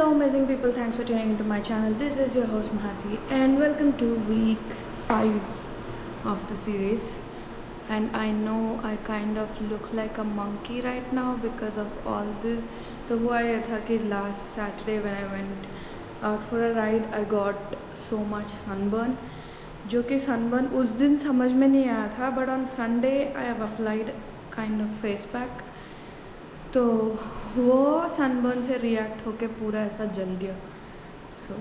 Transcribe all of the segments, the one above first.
Hello amazing people, thanks for tuning into my channel. This is your host Mahati and welcome to week 5 of the series. And I know I kind of look like a monkey right now because of all this. तो हुआ यह था कि last Saturday when I went out for a ride I got so much sunburn, जो कि sunburn उस दिन समझ में नहीं आया था, but on Sunday I have applied kind of face pack, तो वो सनबर्न से रिएक्ट होके पूरा ऐसा जल गया. So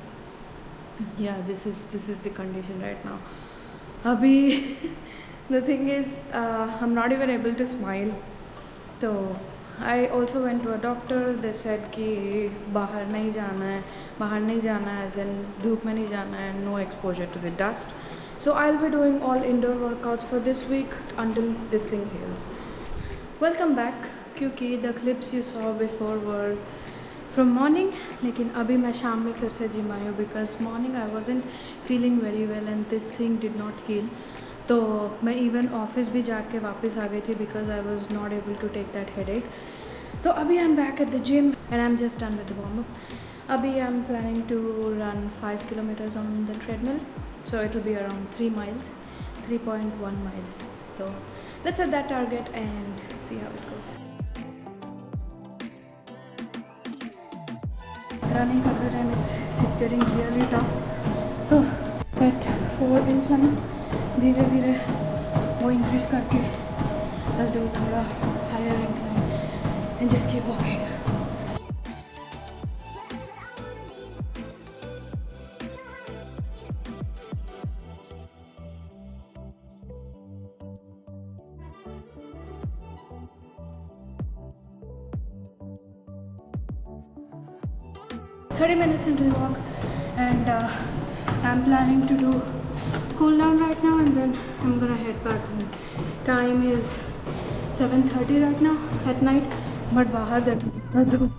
yeah this is the condition right now. अभी the thing is I am not even able to smile. तो I also went to a doctor. They said कि बाहर नहीं जाना है एज इन धूप में नहीं जाना है, no exposure to the dust. So I will be doing all indoor workouts for this week until this thing heals. Welcome back. क्योंकि the clips you saw before were from morning, लेकिन अभी मैं शाम में फिर से जिम आई हूँ because morning I wasn't feeling very well and this thing did not heal. तो मैं इवन ऑफिस भी जाके वापस आ गई थी because I was not able to take that headache. तो अभी I am back at the gym and I am just done with the warm up. अभी I am planning to run 5 kilometers on the treadmill, so it will be around 3 miles, 3.1 miles. So let's set that target and see how it goes. Running other time it's getting really tough. So at 4 incline धीरे धीरे वो increase करके I'll do थोड़ा higher incline and just keep walking. Minutes into the walk and I'm planning to do cool down right now and then I'm gonna head back home. Time is 7:30 right now at night, but bahar dekho.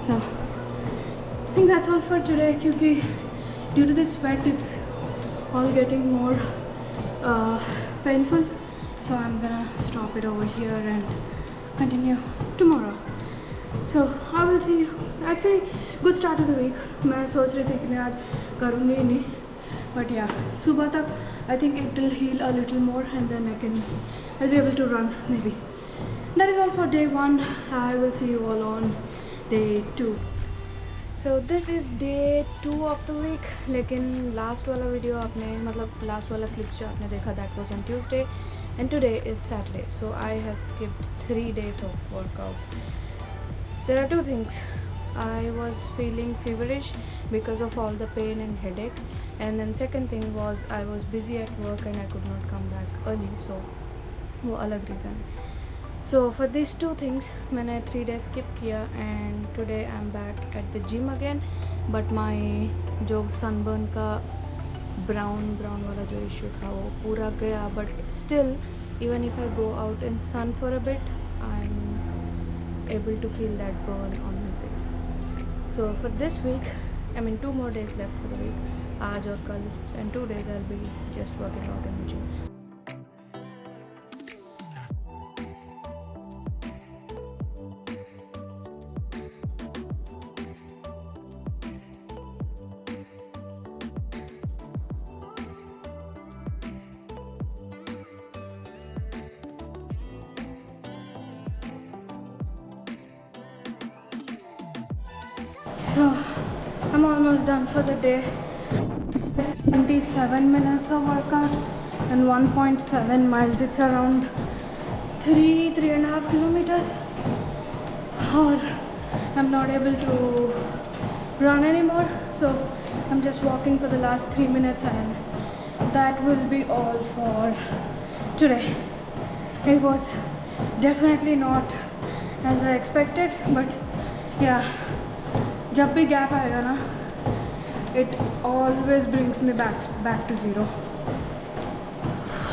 So I think that's all for today क्योंकि due to the sweat it's all getting more painful, so I'm gonna stop it over here and continue tomorrow. So I will see you. Actually good start of the week. मैं सोच रही थी कि मैं आज करूँगी ही नहीं, but yeah, सुबह तक I think it will heal a little more and then I'll be able to run maybe. That is all for day 1. I will see you all on day 2. So this is day 2 of the week. लेकिन last वाला video आपने मतलब last वाला clips जो आपने देखा that was on Tuesday and today is Saturday. So I have skipped 3 days of workout. There are 2 things. I was feeling feverish because of all the pain and headache, and then second thing was I was busy at work and I could not come back early, so वो अलग reason. So for these 2 things मैंने 3 days skip किया and today I'm back at the gym again, but my जो sunburn का brown वाला जो issue था वो पूरा गया, but still even if I go out in sun for a bit I'm able to feel that burn on my face. So for this week, I mean 2 more days left for the week, आज और कल, and 2 days I'll be just working out in the gym. So I'm almost done for the day. 27 minutes of workout and 1.7 miles. It's around 3.5 kilometers. Or I'm not able to run anymore, so I'm just walking for the last 3 minutes and that will be all for today. It was definitely not as I expected, but yeah, जब भी gap आएगा ना it always brings me back to zero.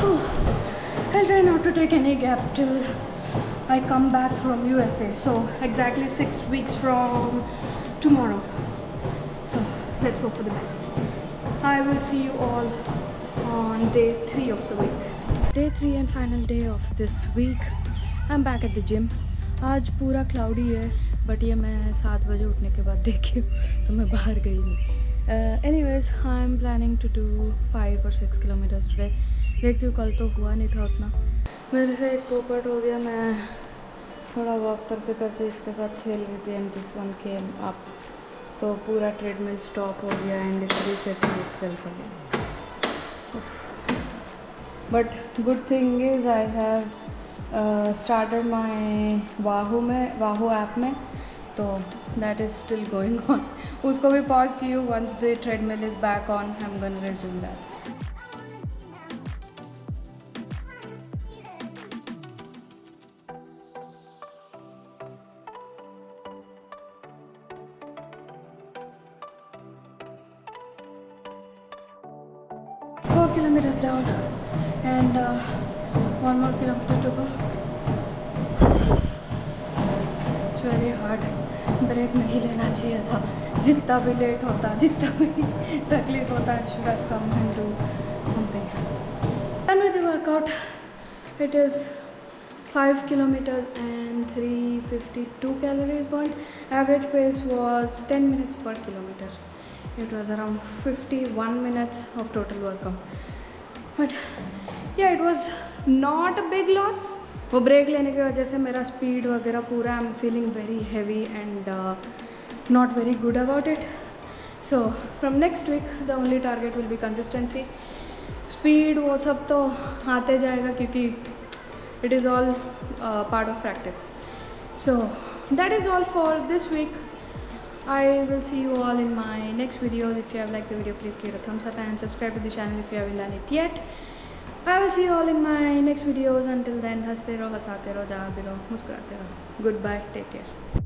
I'll try not to take any gap till I come back from USA, so exactly 6 weeks from tomorrow. So let's hope for the best. I will see you all on day 3 of the week. Day 3 and final day of this week. I'm back at the gym. आज पूरा cloudy है but ये मैं 7 बजे उठने के बाद देखी हूँ, तो मैं बाहर गई नहीं। Anyways I am planning to do 5 और 6 किलोमीटर्स टुडे। देखती हूँ, कल तो हुआ नहीं था उतना। मेरे से एक पोपट हो गया, मैं थोड़ा वॉक करते करते इसके साथ खेल रही थी and this one came up, तो पूरा ट्रेडमिल स्टॉप हो गया and it resetting itself again. But good thing is I have started my Wahoo app में, तो that is still going on. उसको भी पॉज की हूँ। Once the treadmill is back on I am gonna resume that. 4 kilometers down and 1 more kilometer to go. It's very hard. Break नहीं लेना चाहिए था। जितना भी लेट होता, जितना भी तकलीफ होता, I should have come and do something. Done with the workout. It is 5 kilometers and 352 calories burned. Average pace was 10 minutes per kilometer. It was around 51 minutes of total workout. But yeah, it was not a big loss. वो break लेने की वजह से मेरा speed वगैरह पूरा I am feeling very heavy and not very good about it. So from next week the only target will be consistency. Speed वो सब तो आते जाएगा क्योंकि it is all part of practice. So that is all for this week. I will see you all in my next videos. If you have liked the video, please give it a thumbs up and subscribe to the channel if you haven't done it yet. I will see you all in my next videos. Until then, हंसते रहो, हंसाते रहो, जहाँ भी रहो, मुस्कुराते रहो. Goodbye. Take care.